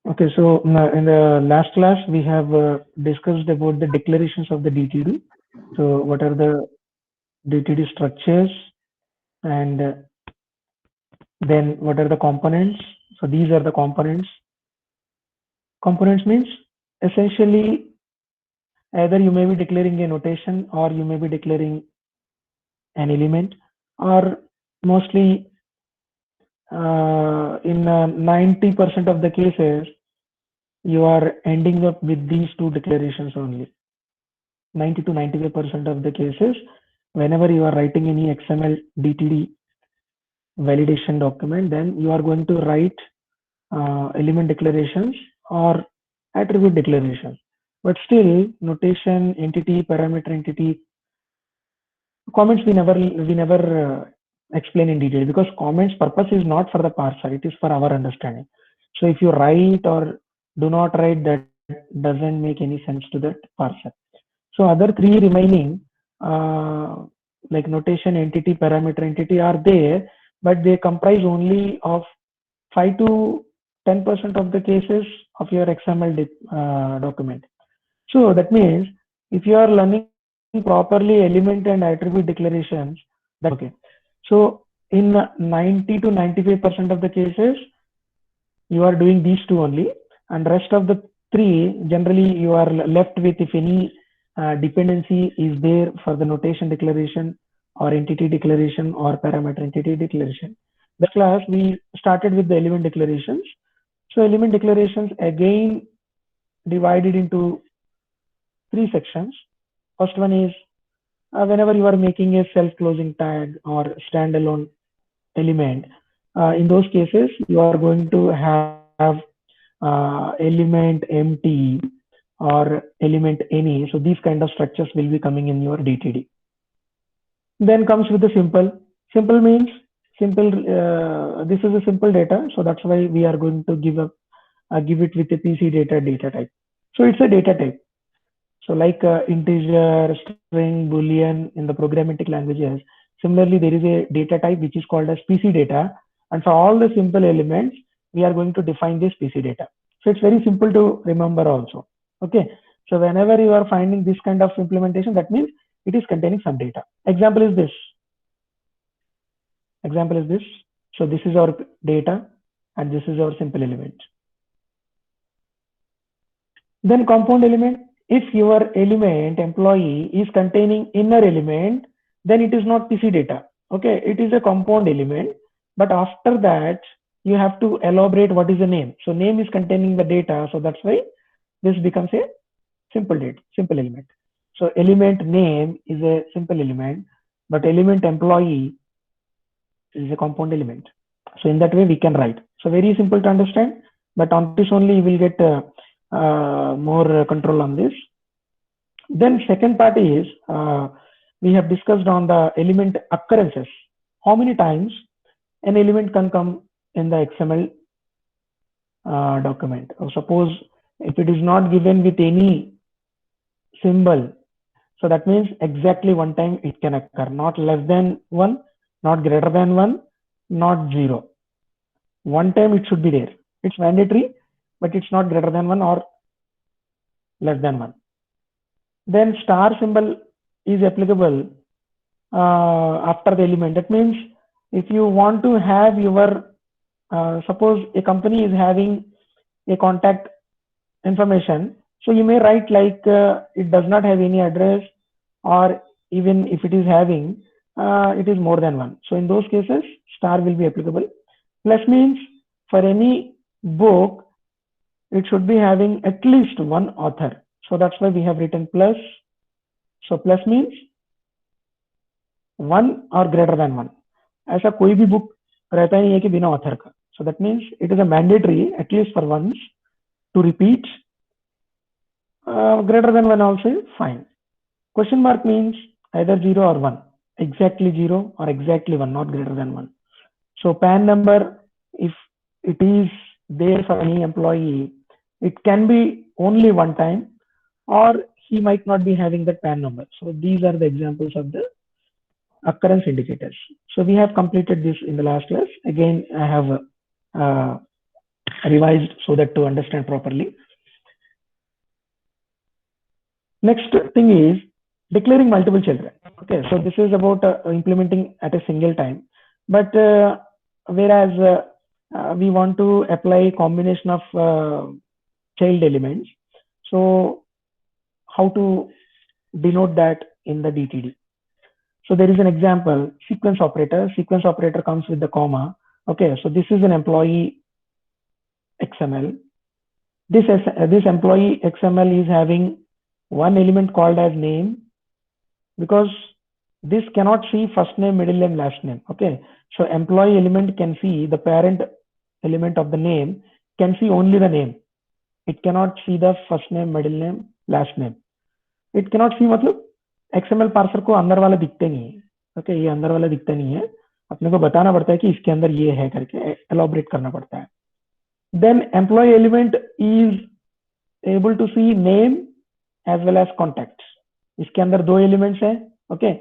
Okay, so in the last class we have discussed about the declarations of the DTD. So what are the DTD structures, and then what are the components? So these are the components. Components means essentially either you may be declaring a notation or you may be declaring an element, or mostly in 90% of the cases you are ending up with these two declarations only. 90 to 95% of the cases, whenever you are writing any XML DTD validation document, then you are going to write element declarations or attribute declarations. But still, notation, entity, parameter entity, comments we never explain in detail, because comments purpose is not for the parser, it is for our understanding. So if you write or do not write, that doesn't make any sense to that parser. So other three remaining, like notation, entity, parameter entity are there, but they comprise only of 5 to 10% of the cases of your XML document. So that means if you are learning properly element and attribute declarations, that is okay. So in 90 to 95% of the cases, you are doing these two only, and rest of the three, generally you are left with if any dependency is there for the notation declaration or entity declaration or parameter entity declaration. The class we started with the element declarations. So element declarations again divided into three sections. First one is whenever you are making a self-closing tag or standalone element, in those cases you are going to have element empty or element any. So these kind of structures will be coming in your DTD. Then comes with the simple. Simple means simple. This is a simple data, so that's why we are going to give it with a PC data type. So it's a data type. So like integer, string, boolean in the programmatic languages. Similarly, there is a data type which is called as PC data. And for all the simple elements, we are going to define this PC data. So it's very simple to remember also. Okay. So whenever you are finding this kind of implementation, that means it is containing some data. Example is this. Example is this. So this is our data and this is our simple element. Then compound element. If your element employee is containing inner element, then it is not PC data. Okay, it is a compound element. But after that, you have to elaborate what is the name. So name is containing the data. So that's why this becomes a simple element. So element name is a simple element, but element employee is a compound element. So in that way we can write. So very simple to understand, but on this only you will get more control on this. Then second part is we have discussed on the element occurrences. How many times an element can come in the XML document? Or suppose if it is not given with any symbol, so that means exactly one time it can occur, not less than one, not greater than one, not zero. One time it should be there. It's mandatory, but it's not greater than one or less than one. Then star symbol is applicable after the element. That means if you want to have your, suppose a company is having a contact information, so you may write like it does not have any address, or even if it is having, it is more than one. So in those cases, star will be applicable. Plus means for any book, it should be having at least one author. So that's why we have written plus. So plus means one or greater than one. ऐसा कोई भी book रहता नहीं है कि बिना author का. So that means it is a mandatory at least for once to repeat. Greater than one also fine. Question mark means either 0 or 1. Exactly 0 or exactly 1, not greater than 1. So PAN number, if it is there for any employee, it can be only one time, or he might not be having that PAN number. So these are the examples of the occurrence indicators. So we have completed this in the last class. Again, I have revised so that to understand properly. Next thing is declaring multiple children. Okay, so this is about implementing at a single time, but whereas we want to apply combination of child elements. So how to denote that in the DTD? So there is an example, sequence operator. Sequence operator comes with the comma. Okay, so this is an employee XML. This employee XML is having one element called as name, because this cannot see first name, middle name, last name. Okay, so employee element can see the parent element of the name, can see only the name. It cannot see the first name, middle name, last name. It cannot see मतलब XML parser को अंदर वाला दिखते नहीं है. Okay, ये अंदर वाला दिखता नहीं है, अपने को बताना पड़ता है कि इसके अंदर ये है करके एलॉबरेट करना पड़ता है. Then employee element is able to see name as well as contacts. इसके अंदर दो एलिमेंट्स है. Okay,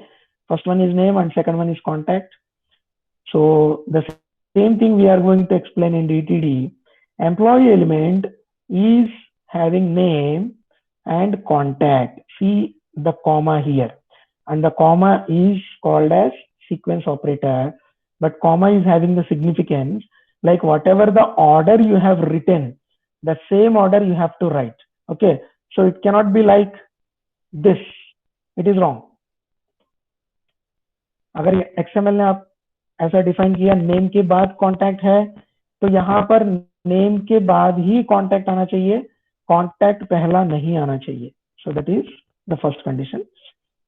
first one is name and second one is contact. So the same thing we are going to explain in DTD. Employee element is having name and contact. See the comma here, and the comma is called as sequence operator, but comma is having the significance like whatever the order you have written, the same order you have to write. Okay, so it cannot be like this. It is wrong. अगर XML ने आप ऐसा define किया name के बाद contact है, तो यहाँ पर नेम के बाद ही कॉन्टैक्ट आना चाहिए, कॉन्टैक्ट पहला नहीं आना चाहिए. So that is the first condition.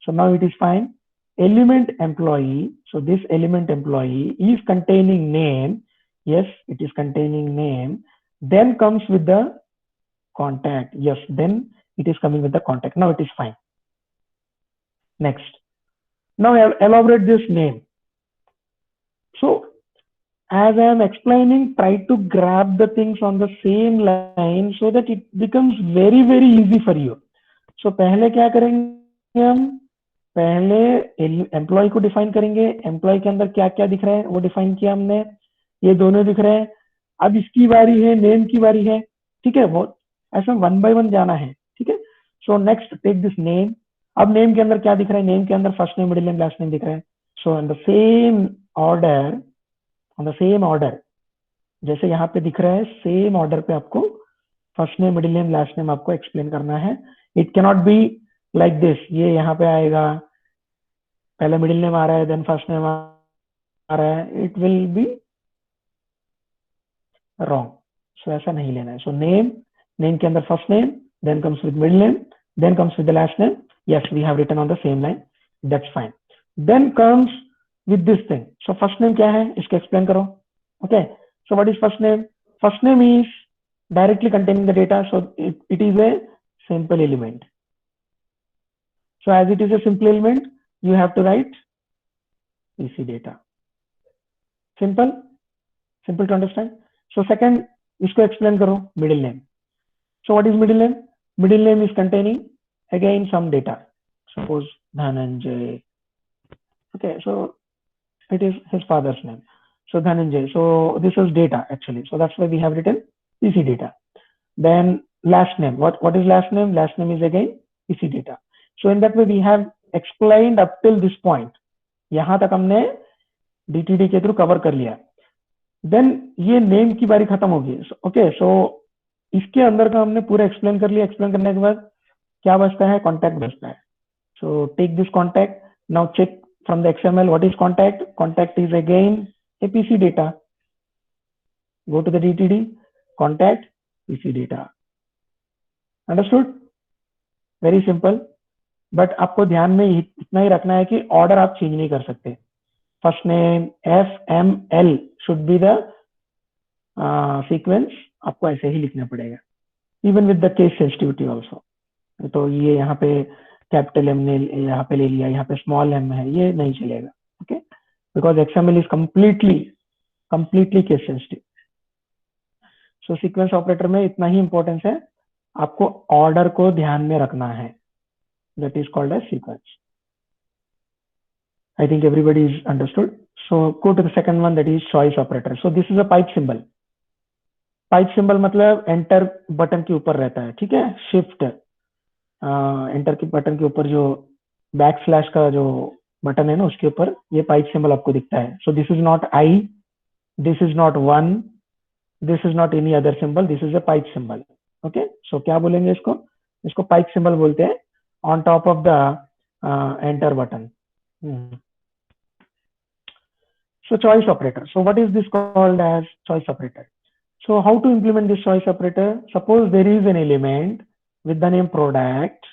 So now it is fine. Element employee. So this element employee is containing name. Yes, it is containing name. Then comes with the contact. Yes, then it is coming with the contact. Now it is fine. Next. Now elaborate this name. So as I am explaining, try to grab the things on the same line so that it becomes very, very easy for you. So पहले क्या करेंगे हम, पहले employ को define करेंगे. Employ के अंदर क्या क्या दिख रहा है वो डिफाइन किया हमने, ये दोनों दिख रहे हैं. अब इसकी बारी है, नेम की बारी है. ठीक है, वो ऐसा वन बाय वन जाना है. ठीक है, so next take this name. अब नेम के अंदर क्या दिख रहा है, नेम के अंदर first name, middle name, last name दिख रहा है. So on the same order, on the same order जैसे यहाँ पे दिख रहा है, सेम ऑर्डर पे आपको first name, middle name, last name आपको एक्सप्लेन करना है. It cannot be like this. ये यहाँ पे आएगा, पहले मिडिल नेम आ रहा है, देन फर्स्ट नेम आ रहा है. It will be wrong. So ऐसा नहीं लेना है. सो नेम, नेम के अंदर first name, then comes with middle name, then comes with the last name. Yes, we have written on the same line. That's fine. Then comes with this thing. So first name क्या है, इसको explain करो. Okay. So what is first name? First name is directly containing the data. So it is a simple element. So as it is a simple element, you have to write PC data. Simple, simple to understand. So second, इसको explain करो, middle name. So what is middle name? Middle name is containing again some data. Suppose Dhananjay. Okay, so it is his father's name. So Dhananjay. So this is data actually. So that's why we have written PC data. Then last name. What is last name? Last name is again PC data. So in that way we have explained up till this point. यहाँ तक हमने DTD के through cover कर लिया. Then ये name की बारी खत्म होगी. ओके, सो इसके अंदर का हमने पूरा एक्सप्लेन कर लिया. एक्सप्लेन करने के बाद क्या बचता है, कॉन्टैक्ट बचता है. So take this contact. Now check from the XML what is contact. Contact is again a PC data. Go to the DTD, contact, PC data. Understood? Very simple. But आपको ध्यान में इतना ही रखना है कि ऑर्डर आप चेंज नहीं कर सकते. First name FML should be the sequence. आपको ऐसे ही लिखना पड़ेगा, even with the case sensitivity also. तो ये यहाँ पे कैपिटल M ने यहाँ पे ले लिया, यहाँ पे स्मॉल m है, ये नहीं चलेगा. Okay, because XML is completely case sensitive. So sequence operator में इतना ही इंपॉर्टेंस है, आपको ऑर्डर को ध्यान में रखना है. That is called as sequence. I think everybody is understood. So go to the second one, that is choice operator. So this is a pipe symbol. Pipe symbol मतलब एंटर बटन के ऊपर रहता है, ठीक है, शिफ्ट एंटर के button के ऊपर जो बैक स्लैश का जो बटन है ना उसके ऊपर ये पाइप सिंबल आपको दिखता है. So this is not I, this is not one, this is not any other symbol, this is a pipe symbol. Okay, so क्या बोलेंगे इसको, इसको पाइप सिंबल बोलते हैं on top of the enter button. So choice operator. So what is this called as choice operator? So how to implement this choice operator? Suppose there is an element with the name product.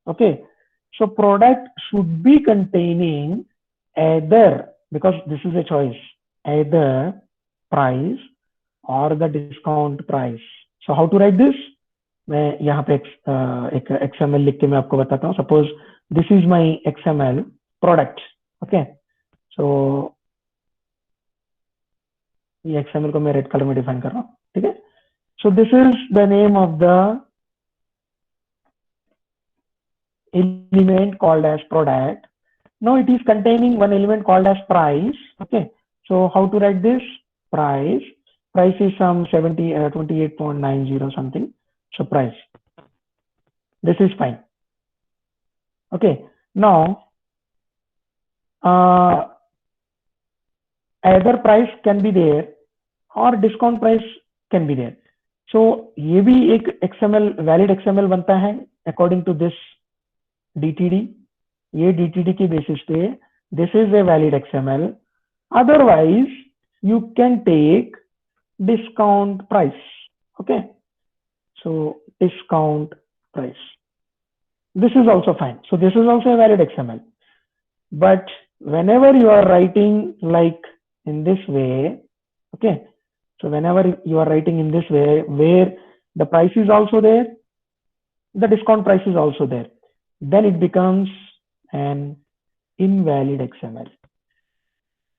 Okay. So product should be containing either, because this is a choice, either price or the discount price. So how to write this? मैं यहाँ पे एक XML लिख के मैं आपको बताता हूँ. Suppose this is my XML product. Okay. So ये XML को मैं रेड कलर में डिफाइन कर रहा हूँ, ठीक है. So this is the name of the element called as product. Now it is containing one element called as price. Okay, so how to write this? Price is some 28.90 something. So price, this is fine. Okay, now either price can be there or discount price can be there. So ये भी एक XML valid XML बनता है according to this DTD. ये DTD की basis पे this is a valid XML. Otherwise you can take discount price. Okay, so discount price, this is also fine. So this is also a valid XML. But whenever you are writing like in this way, okay, so whenever you are writing in this way where the price is also there, the discount price is also there, then it becomes an invalid XML.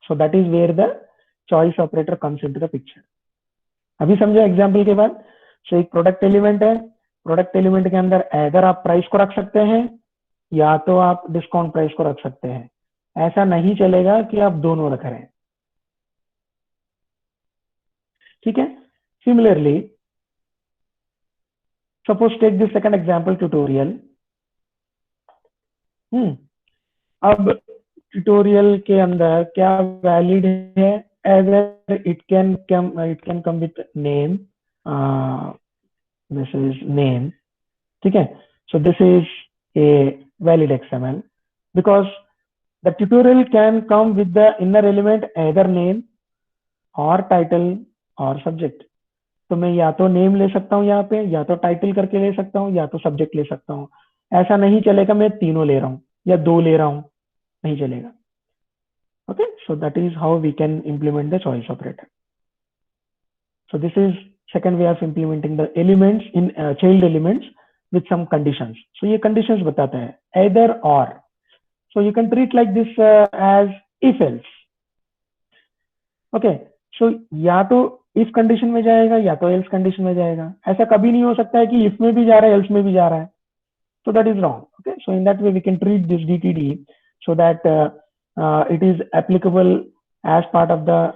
So that is where the choice operator comes into the picture. अभी समझो example के बाद. सो एक product element है, product element के अंदर अगर आप प्राइस को रख सकते हैं या तो आप डिस्काउंट प्राइस को रख सकते हैं. ऐसा नहीं चलेगा कि आप दोनों रख रहे हैं, ठीक है. Similarly suppose take this second example tutorial. अब ट्यूटोरियल के अंदर क्या वैलिड है? एगर it can come with name, this is name, ठीक है. So this is a valid XML because the tutorial can come with the inner element either name or title or subject. तो मैं या तो नेम ले सकता हूँ यहाँ पे, या तो टाइटल करके ले सकता हूँ, या तो सब्जेक्ट ले सकता हूँ. ऐसा नहीं चलेगा मैं तीनों ले रहा हूँ या दो ले रहा हूँ, नहीं चलेगा. Okay, so that is how we can implement the choice operator. So this is second way of implementing the elements in child elements with some conditions. So ये conditions बताता है either or. So you can treat like this as if else. Okay, so या तो if condition में जाएगा या तो else condition में जाएगा. ऐसा कभी नहीं हो सकता है कि if में भी जा रहा है else में भी जा रहा है. So that is wrong. Okay, so in that way we can treat this DTD so that it is applicable as part of the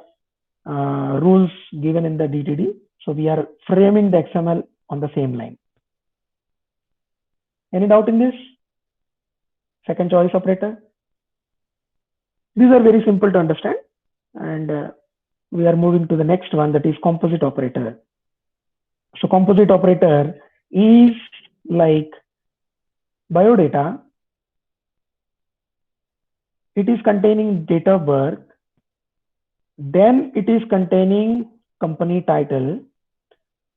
rules given in the DTD. So we are framing the XML on the same line. Any doubt in this? Second choice operator. These are very simple to understand, and we are moving to the next one, that is composite operator. So composite operator is like biodata. It is containing date of birth, then it is containing company title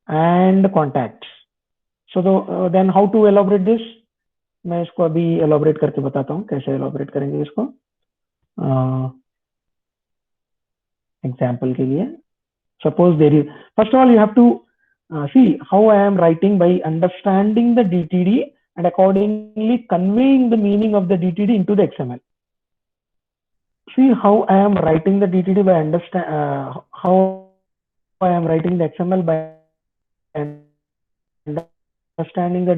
and contacts. So then how to elaborate this? मैं इसको अभी elaborate करके बताता हूँ कैसे elaborate करेंगे इसको example के लिए. Suppose there is, first of all you have to see how I am writing by understanding the DTD and accordingly conveying the meaning of the DTD into the XML. See how I am writing the DTD by how I am writing the XML by understanding the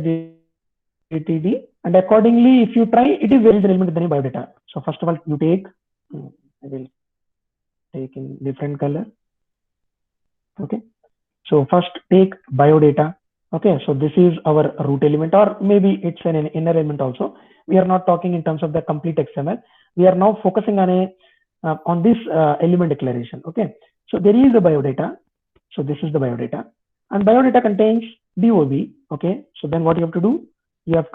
DTD, and accordingly if you try, it is there is an element with the name biodata. So first of all you take, I will take in different color. Okay, So first take biodata. Okay, so this is our root element, or maybe it's an inner element also. We are not talking in terms of the complete XML. We are now focusing on this element declaration. Okay, so there is a biodata. So this is the biodata, and biodata contains DOB. Okay, so then what you have to do? You have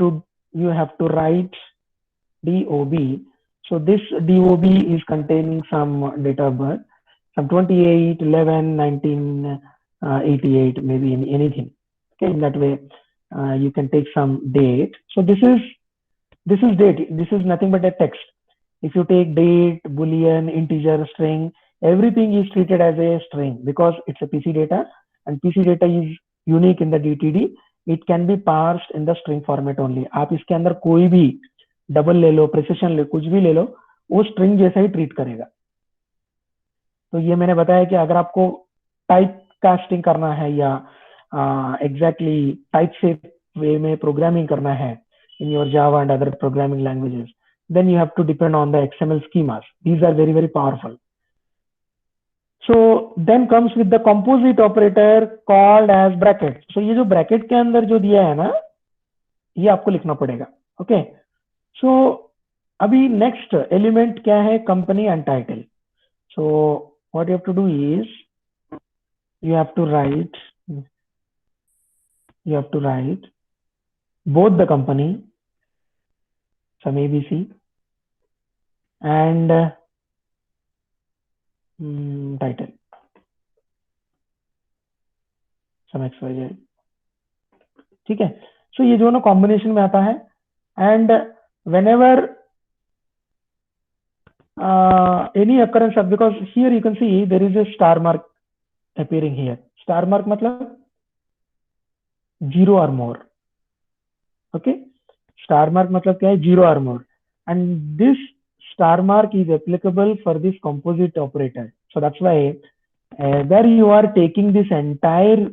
to write DOB. So this DOB is containing some date of birth, some 28, 11, 1988, maybe anything. Okay, in that way, you can take some date. So this is date. This is nothing but a text. If you take date, boolean, integer, string, everything is treated as a string because it's a PC data, and PC data is unique in the DTD. It can be parsed in the string format only. आप इसके अंदर कोई भी double ले लो, precision ले, कुछ भी ले लो, वो स्ट्रिंग जैसा ही ट्रीट करेगा. तो ये मैंने बताया कि अगर आपको टाइप कास्टिंग करना है या एग्जैक्टली टाइप से वे में प्रोग्रामिंग करना है in your Java and other programming languages, then you have to depend on the XML schemas. These are very, very powerful. So then comes with the composite operator called as bracket. So ये जो bracket के अंदर जो दिया है ना, ये आपको लिखना पड़ेगा. Okay. So अभी next element क्या है? Company and title. So what you have to do is you have to write both the company, some ABC, and title, some XYZ. ठीक है. सो ये दोनों कॉम्बिनेशन में आता है. And whenever any occurrence of, because here you can see there is a star mark appearing here. Star mark मतलब 0 or more. Okay, star mark मतलब क्या है? 0 or more. And this star mark is applicable for this composite operator. So that's why where you are taking this entire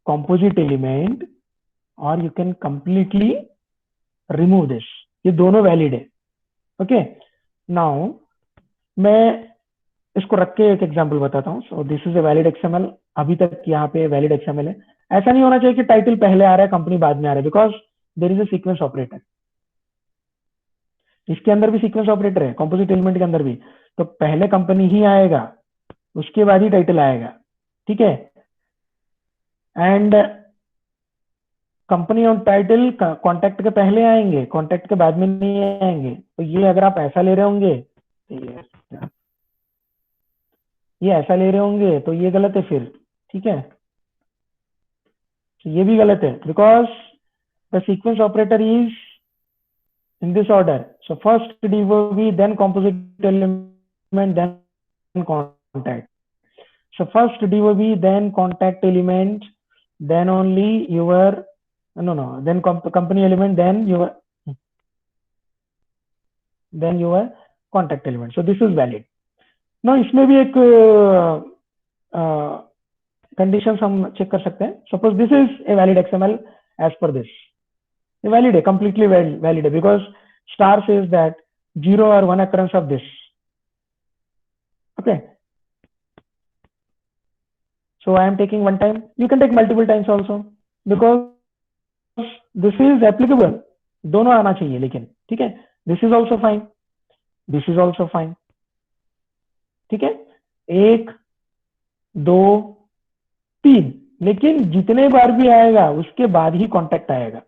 composite element, or you can completely remove this. ये दोनों valid है. Okay, now मैं इसको रख के एक example बताता हूँ. सो this is a valid XML. अभी तक यहाँ पे वैलिड एक्सएमएल है. ऐसा नहीं होना चाहिए कि टाइटल पहले आ रहा है, कंपनी बाद में आ रहा है, because there is a sequence operator. इसके अंदर भी सीक्वेंस ऑपरेटर है, कंपोजिट एलिमेंट के अंदर भी. तो पहले कंपनी ही आएगा, उसके बाद ही टाइटल आएगा. ठीक है. एंड कंपनी और टाइटल कॉन्टैक्ट के पहले आएंगे, कॉन्टैक्ट के बाद में नहीं आएंगे. तो ये अगर आप ऐसा ले रहे होंगे, ये ऐसा ले रहे होंगे तो ये गलत है फिर. ठीक है, तो ये भी गलत है, because the sequence operator is in this order. So first DOB, then composite element, then contact. So first DOB, then contact element, then only your then company element, then your contact element. So this is valid. Now इसमें भी एक conditions हम check कर सकते हैं. Suppose this is a valid XML as per this. Valid है, completely valid है, because star says that 0 or 1 occurrence of this. Okay. So I am taking one time. You can take multiple times also, because this is applicable. दोनों आना चाहिए लेकिन. ठीक है. This is also fine. This is also fine. ठीक है. 1, 2, 3, लेकिन जितने बार भी आएगा उसके बाद ही कॉन्टैक्ट आएगा,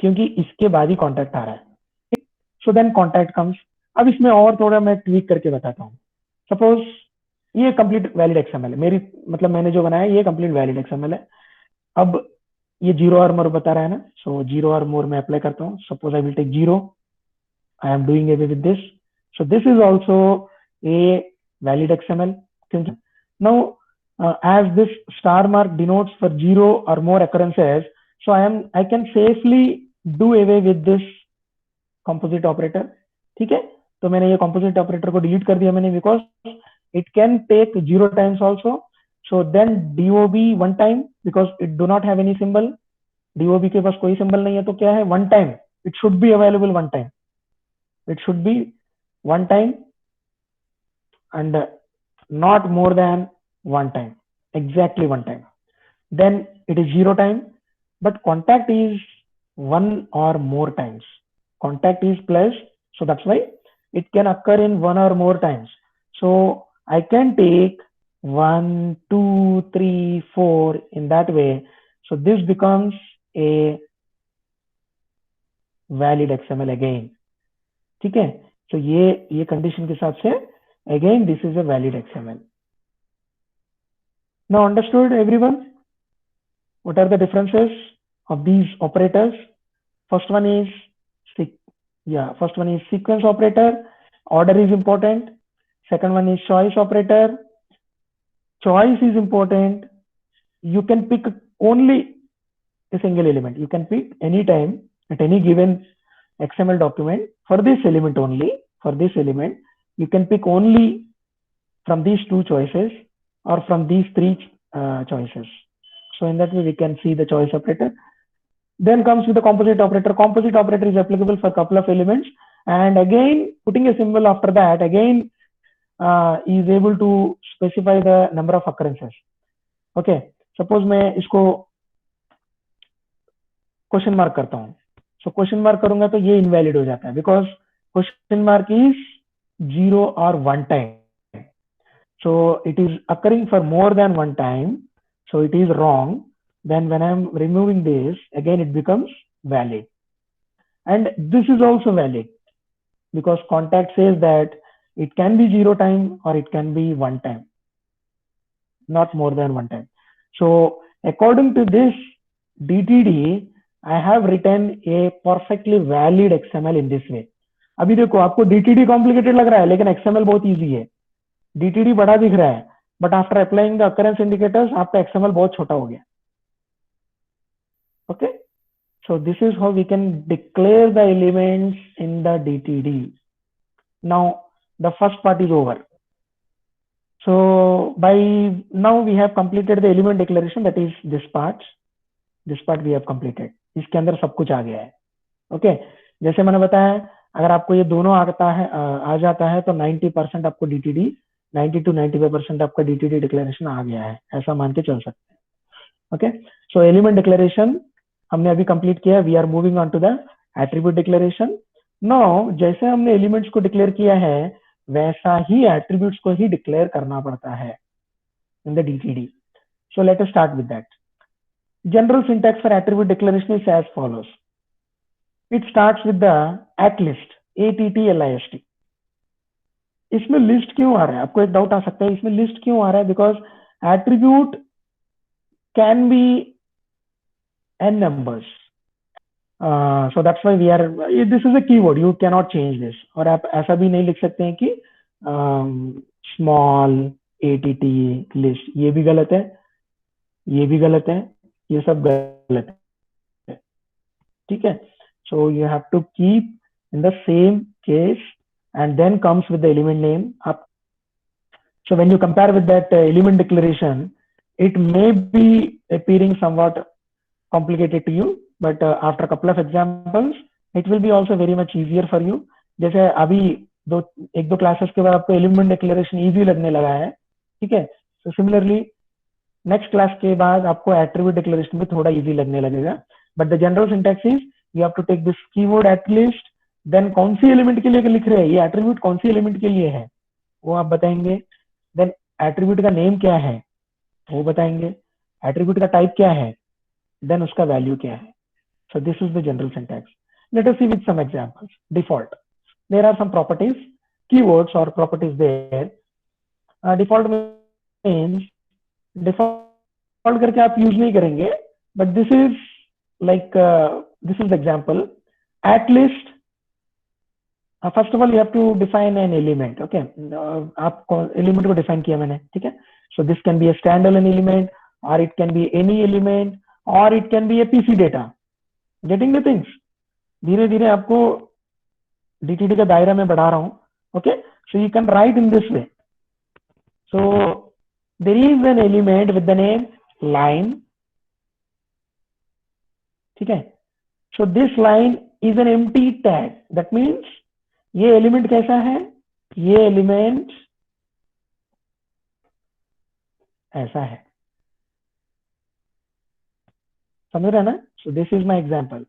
क्योंकि इसके बाद ही कॉन्टैक्ट आ रहा है. So then contact comes. अब इसमें और थोड़ा मैं ट्वीक करके बताता हूँ. सपोज ये कंप्लीट वैलिड एक्सएमएल है, मेरी मतलब मैंने जो बनाया ये कंप्लीट वैलिड एक्सएमएल है. अब ये 0 और मोर बता रहा है ना. सो 0 और मोर मैं अप्लाई करता हूँ. Suppose I will take 0. I am doing away with this. So this is also a valid XML. क्योंकि नाउ as this star mark denotes for 0 or more occurrences, so I can safely do away with this composite operator. ठीक है. तो मैंने ये composite operator को delete कर दिया मैंने, because it can take 0 times also. So then DOB 1 time, because it do not have any symbol. DOB के पास कोई सिंबल नहीं है, तो क्या है? 1 time. It should be available 1 time. It should be 1 time and not more than 1 time. Exactly 1 time. then it is 0 time. But contact is one or more times. Contact is plus, so that's why it can occur in one or more times. So I can take 1, 2, 3, 4 in that way. So this becomes a valid XML again. ठीक है, so ये condition के हिसाब से again this is a valid XML. Now understood everyone? What are the differences of these operators? First one is sequence operator. Order is important. Second one is choice operator. Choice is important. You can pick only a single element. You can pick any time at any given XML document for this element only. For this element, you can pick only from these two choices or from these three choices. So in that way, we can see the choice operator. Then comes with the composite operator. Composite operator is applicable for a couple of elements, and again putting a symbol after that again is able to specify the number of occurrences. Okay, suppose मैं इसको question mark करता हूँ, so question mark करूंगा तो ये invalid हो जाता है because question mark is 0 or 1 time. So it is occurring for more than one time, so it is wrong. Then when I am removing this, again it becomes valid. And this is also valid because contact says that it can be 0 time or it can be 1 time, not more than 1 time. So according to this DTD, I have written a perfectly valid XML in this way. अभी देखो आपको DTD complicated लग रहा है लेकिन XML बहुत easy है. DTD बड़ा दिख रहा है but after applying the occurrence indicators आपका XML बहुत छोटा हो गया. Okay, so this is how we can declare the elements in the DTD. Now the first part is over. So by now we have completed the element declaration, that is this part we have completed. इसके अंदर सब कुछ आ गया है. Okay जैसे मैंने बताया अगर आपको ये दोनों आ जाता है तो 90% आपको DTD, 90 to 95% आपका DTD डिक्लेरेशन आ गया है, ऐसा मान के चल सकते हैं. ओके सो एलिमेंट डिक्लेरेशन हमने अभी कंप्लीट किया. We are moving on to the attribute declaration. Now जैसे हमने एलिमेंट्स को डिक्लेयर किया है वैसा ही एट्रीब्यूट्स को ही डिक्लेयर करना पड़ता है in the DTD. So let us start with that. General syntax for attribute declaration is as follows. It starts with the ATList, ATTLIST. इसमें लिस्ट क्यों आ रहा है? आपको एक डाउट आ सकता है इसमें लिस्ट क्यों आ रहा है? Because attribute can be n numbers. So that's why we are, this is a keyword, you cannot change this. और आप ऐसा भी नहीं लिख सकते हैं कि small att list, ये भी गलत है, ये भी गलत है, ये सब गलत है. ठीक है, so you have to keep in the same case and then comes with the element name up. So when you compare with that element declaration, it may be appearing somewhat complicated to you, but after a couple of examples it will be also very much easier for you. जैसे अभी एक दो classes के बाद आपको element declaration easy लगने लगा है. ठीक है, so similarly नेक्स्ट क्लास के बाद आपको एट्रीब्यूट डिक्लेरेशन भी थोड़ा इजी लगने लगेगा. But the general syntax is you have to take this keyword ATTLIST, then कौन सी एलिमेंट के लिए लिख रहे हैं, ये एट्रीब्यूट कौन सी एलिमेंट के लिए है वो आप बताएंगे. देन एट्रीब्यूट का नेम क्या है वो बताएंगे, एट्रीब्यूट का टाइप क्या है, देन उसका वैल्यू क्या है. So this is the general syntax. Let us see with some examples. Default, there are some properties, keywords और properties there. Default means default करके आप यूज नहीं करेंगे, but this is like this is the example. At least, first of all you have to define an element. Okay, आप element को define किया मैंने. ठीक है, so this can be a standalone element और it can be any element और it can be A PC data. Getting the things, धीरे धीरे आपको DTD का दायरा में बढ़ा रहा हूं. Okay, so you can write in this way. So there is an element with the name line. ठीक है, so this line is an empty tag. That means ये एलिमेंट कैसा है, ये एलिमेंट ऐसा है. समझ रहे हैं ना? So this is my example.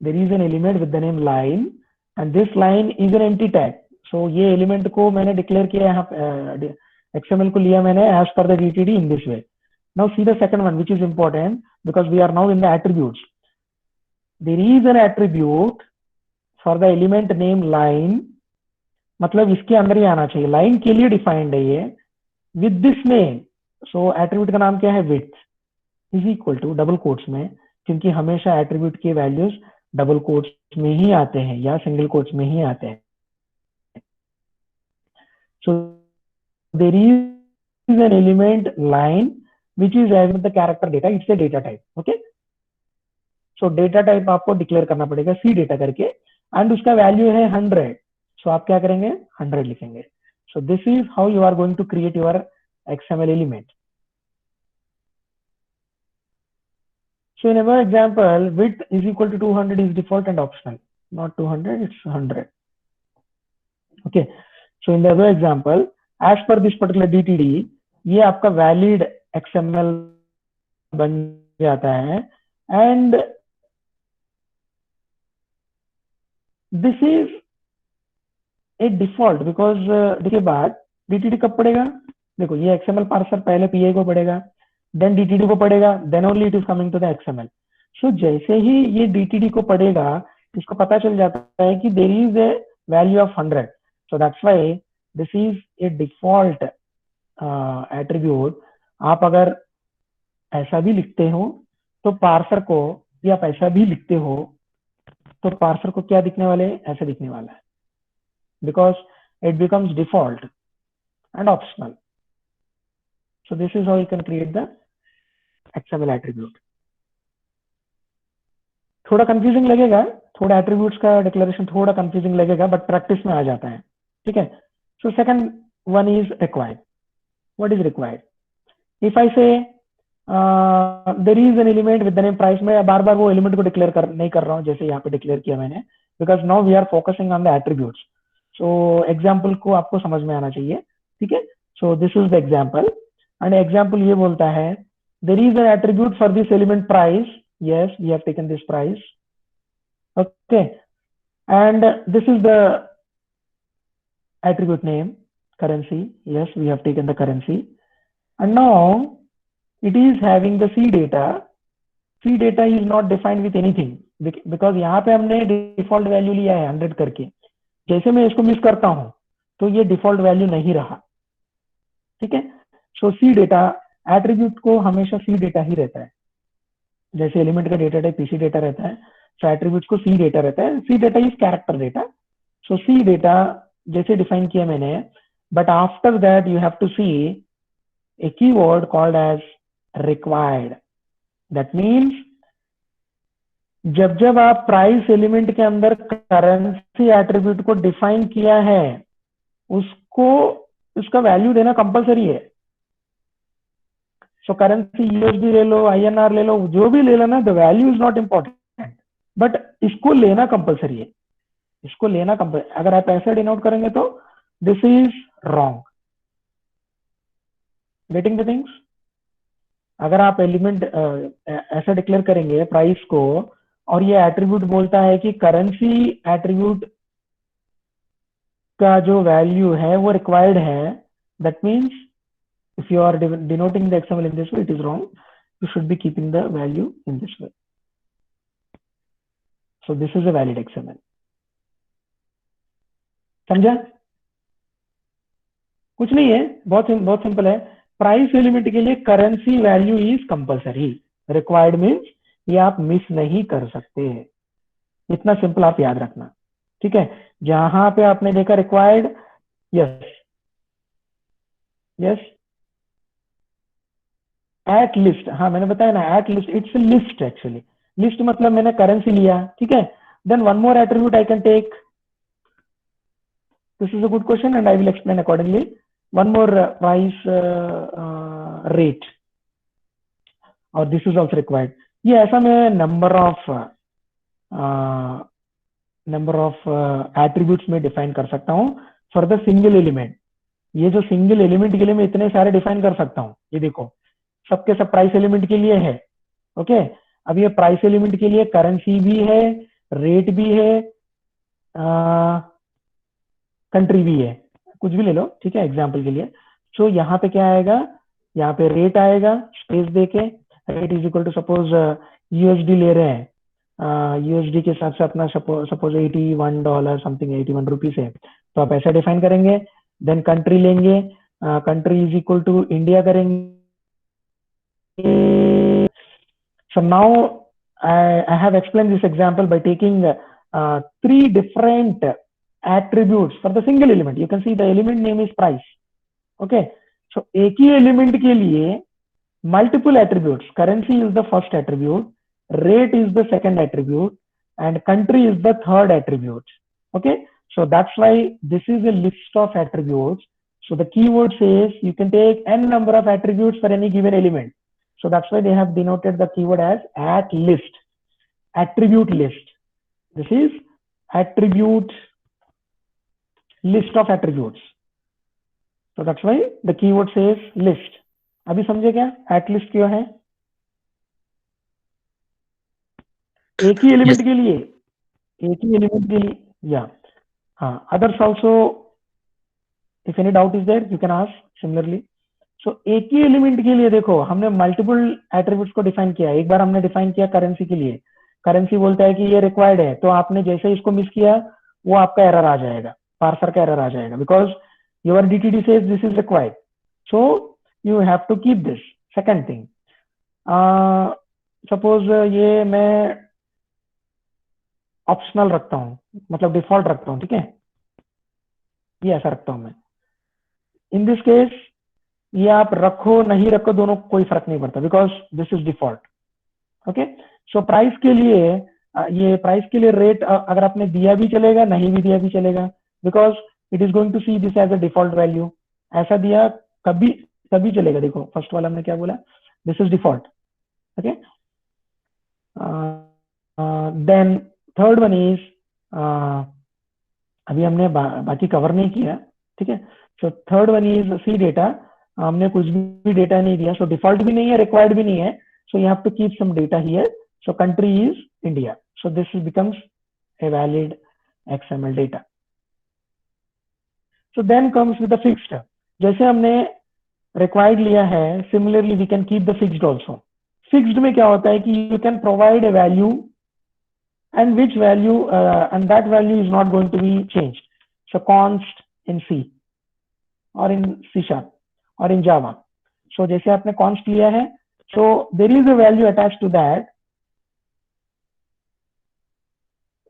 There is an element with the name line and this line is an empty tag. So ये एलिमेंट को मैंने डिक्लेयर किया यहाँ XML को लिया मैंने as per the DTD in this way. Now see the second one, which is important because we are now in the attributes. There is an attribute for the element name line. मतलब इसके अंदर ही आना चाहिए. Line के लिए defined है ये with this name. So attribute का नाम क्या है? width is equal to double quotes में, क्योंकि हमेशा attribute के वैल्यूज डबल कोट्स में ही आते हैं या सिंगल कोट्स में ही आते हैं. So there is an element line which is having the character data. It's a data type. Okay. So data type आपको डिक्लेयर करना पड़ेगा सी डेटा करके एंड उसका वैल्यू है 100. सो आप क्या करेंगे? 100 लिखेंगे. So this is how you are going to create your XML element. So in our example, width is equal to 200 is default and optional. Not 200, it's 100. Okay. So in the other example, as per this particular DTD, ये आपका valid XML बन जाता है and this is a default because देखिए बाद DTD कब पड़ेगा? देखो ये XML पार्सर पहले PI को पड़ेगा, then DTD को पड़ेगा, then only it is coming to the XML. So जैसे ही ये DTD को पड़ेगा, इसको पता चल जाता है कि there is a value of 100. So that's why this is a default attribute. आप अगर ऐसा भी लिखते हो तो पार्सर को, या आप ऐसा भी लिखते हो तो पार्सर को क्या दिखने वाले? ऐसे दिखने वाला है, because it becomes default and optional. So this is how you can create the XML attribute. थोड़ा कंफ्यूजिंग लगेगा, थोड़ा एट्रीब्यूट्स का डिक्लेरेशन थोड़ा कंफ्यूजिंग लगेगा, बट प्रैक्टिस में आ जाता है. ठीक है. So second one is required. What is required? If I say there is an element with the name price, में बार बार वो एलिमेंट को डिक्लेयर नहीं कर रहा हूँ जैसे यहाँ पे डिक्लेयर किया मैंने, because now we are focusing on the attributes. So example को आपको समझ में आना चाहिए. ठीक है. So this is the example and example ये बोलता है there is an attribute for this element price. Yes, we have taken this price. Okay. And this is the attribute name, currency. Yes, we have taken the currency. And now it is having the C data. C data is not defined with anything because यहाँ पे हमने default value लिया है 100 करके. जैसे मैं इसको miss करता हूँ तो ये default value नहीं रहा. ठीक है. So C data attribute को हमेशा C data ही रहता है. जैसे एलिमेंट का डेटा टाइप पीसी डेटा रहता है, सो एट्रीब्यूट्स को सी डेटा रहता है. C data is character data. So C data जैसे डिफाइन किया मैंने, but after that you have to see a keyword called as required. That means जब जब आप प्राइस एलिमेंट के अंदर करेंसी एट्रीब्यूट को डिफाइन किया है, उसको उसका वैल्यू देना कंपलसरी है. सो करेंसी यूएसडी ले लो, INR ले लो, जो भी ले लेना, the value is not important, but इसको लेना कंपलसरी है. इसको लेना कंपलसरी. अगर आप ऐसे डिनोट करेंगे तो this is wrong. Getting the things? अगर आप एलिमेंट ऐसा डिक्लेयर करेंगे प्राइस को और ये एट्रीब्यूट बोलता है कि करेंसी एट्रीब्यूट का जो वैल्यू है वो रिक्वायर्ड है, that means if you are denoting the XML in this way, it is wrong. You should be keeping the value in this way. So this is a valid XML. समझा? कुछ नहीं है, बहुत simple है. Price element के लिए currency value is compulsory. Required means ये आप मिस नहीं कर सकते. इतना सिंपल आप याद रखना. ठीक है. जहां पे आपने देखा required, yes yes, at list, हाँ मैंने बताया ना, at list it's list. Actually list मतलब मैंने करेंसी लिया. ठीक है. Then one more attribute I can take. This is a good question and I will explain accordingly. One more price rate और दिस इज ऑल्सो रिक्वायर्ड. ये ऐसा मैं number of attributes में डिफाइन कर सकता हूँ फॉर द सिंगल एलिमेंट. ये जो सिंगल एलिमेंट के लिए मैं इतने सारे डिफाइन कर सकता हूँ. ये देखो सबके सब प्राइस एलिमेंट के लिए है. ओके. अब ये प्राइस एलिमेंट के लिए करेंसी भी है, रेट भी है, कंट्री भी है, कुछ भी ले लो, ठीक है, एग्जाम्पल के लिए। सो यहाँ पे क्या आएगा, यहाँ पे रेट आएगा, स्पेस देके rate is equal to suppose USD ले रहे हैं, यूएसडी के हिसाब से अपना सपोज $81 समथिंग, 81 रुपीज है, तो आप ऐसा डिफाइन करेंगे। देन कंट्री लेंगे, country is equal to India करेंगे। So now I have explained this example by taking three different attributes for the single element. You can see the element name is price. Okay. So एक ही element के लिए multiple attributes. Currency is the first attribute, rate is the second attribute, and country is the third attribute. Okay. So that's why this is a list of attributes. So the keyword says you can take n number of attributes for any given element. So that's why they have denoted the keyword as at list, attribute list. This is attribute list of attributes. So that's why the keyword says list. अभी समझे क्या at list क्यों है? एक ही element के लिए, एक ही element के लिए, या हाँ, others also, if any doubt is there you can ask similarly. सो एक ही एलिमेंट के लिए देखो हमने मल्टीपल एट्रीब्यूट्स को डिफाइन किया। एक बार हमने डिफाइन किया करेंसी के लिए, करेंसी बोलता है कि ये रिक्वायर्ड है, तो आपने जैसे इसको मिस किया वो आपका एरर आ जाएगा, पार्सर का एरर आ जाएगा, because your DTD says this is required, so you have to keep this. Second thing, suppose ये मैं ऑप्शनल रखता हूँ, मतलब डिफॉल्ट रखता हूँ, ठीक है, ये ऐसा रखता हूँ मैं। इन दिस केस ये आप रखो नहीं रखो दोनों कोई फर्क नहीं पड़ता, because this is default. Okay, so price के लिए ये प्राइस के लिए रेट अगर आपने दिया भी चलेगा, नहीं भी दिया भी चलेगा, because it is going to see this as a default value. ऐसा दिया कभी कभी चलेगा। देखो फर्स्ट वाला हमने क्या बोला, this is default. Okay, then third one is, अभी हमने बाकी कवर नहीं किया, ठीक है। So third one is C data, हमने कुछ भी डेटा नहीं दिया, सो डिफॉल्ट भी नहीं है, रिक्वायर्ड भी नहीं है, so you have to keep some data here. So country is India, so this becomes a valid XML data. So then comes with the fixed. जैसे हमने required लिया है, similarly we can keep the fixed also. Fixed में क्या होता है कि you can provide a value and which value and that value is not going to be changed. So const in C or in C# or in Java. So जैसे आपने const लिया है, so there is a value attached to that.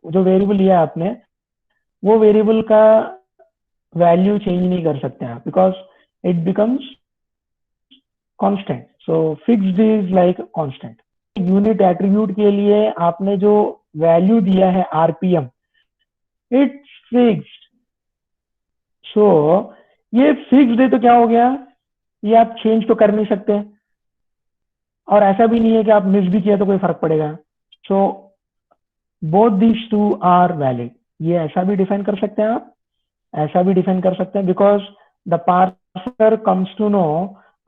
जो variable लिया आपने, वो variable का value change नहीं कर सकते आप, because it becomes constant. So fixed is like constant. Unit attribute के लिए आपने जो वैल्यू दिया है आरपीएम, इट्स फिक्स्ड। सो ये फिक्स्ड है तो क्या हो गया, ये आप चेंज तो कर नहीं सकते, और ऐसा भी नहीं है कि आप मिस भी किया तो कोई फर्क पड़ेगा। So both these two are valid. ये ऐसा भी डिफाइन कर सकते हैं आप, ऐसा भी डिफाइन कर सकते हैं, because the parser comes to know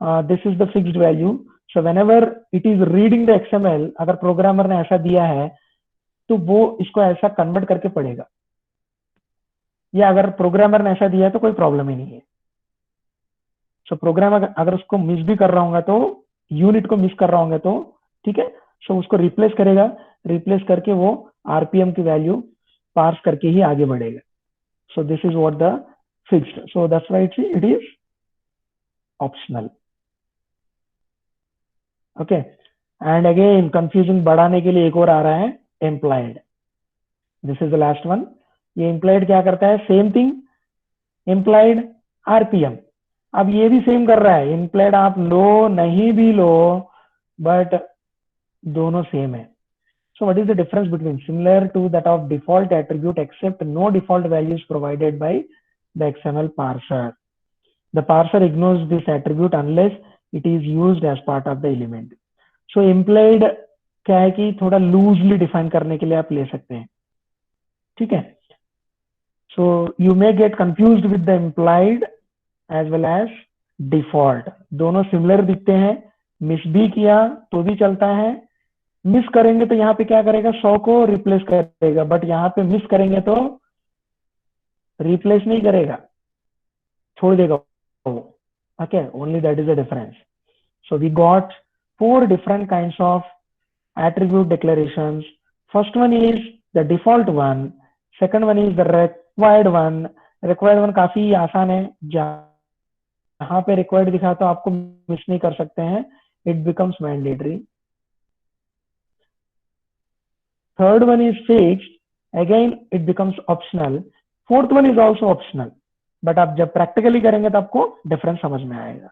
this is the fixed value. So whenever it is reading the XML, अगर प्रोग्रामर ने ऐसा दिया है तो वो इसको ऐसा कन्वर्ट करके पढ़ेगा, या अगर प्रोग्रामर ने ऐसा दिया है तो कोई प्रॉब्लम ही नहीं है। सो प्रोग्रामर अगर उसको मिस भी कर रहा होगा, तो यूनिट को मिस कर रहा होगा तो ठीक है, सो उसको रिप्लेस करेगा, रिप्लेस करके वो आरपीएम की वैल्यू पार्स करके ही आगे बढ़ेगा। सो this is what the fixed, so that's why it is optional. Okay, and again confusion बढ़ाने के लिए एक और आ रहा है, employed. This is the last one. ये एम्प्लॉयड क्या करता है, सेम थिंग, एम्प्लॉयड आरपीएम। अब ये भी सेम कर रहा है, एम्प्लॉयड आप लो नहीं भी लो, बट दोनों सेम है। So what is the difference between? Similar to that of default attribute, except no default values provided by the XML parser. The parser ignores this attribute unless it is used as part of the element. So implied क्या है कि थोड़ा loosely define करने के लिए आप ले सकते हैं, ठीक है। So you may get confused with the implied as well as default. दोनों similar दिखते हैं, miss भी किया तो भी चलता है, मिस करेंगे तो यहाँ पे क्या करेगा, 100 को रिप्लेस करेगा, बट यहाँ पे मिस करेंगे तो रिप्लेस नहीं करेगा, छोड़ देगा वो. Okay, only that is the difference. So we got four different kinds of attribute declarations. First one is the default one. Second one is the required one. Required one काफी आसान है, जहाँ पे required दिखा तो आपको मिस नहीं कर सकते हैं, it becomes mandatory. Third one is fixed. Again it becomes optional. Fourth one is also optional. But आप जब प्रैक्टिकली करेंगे तो आपको डिफरेंस समझ में आएगा.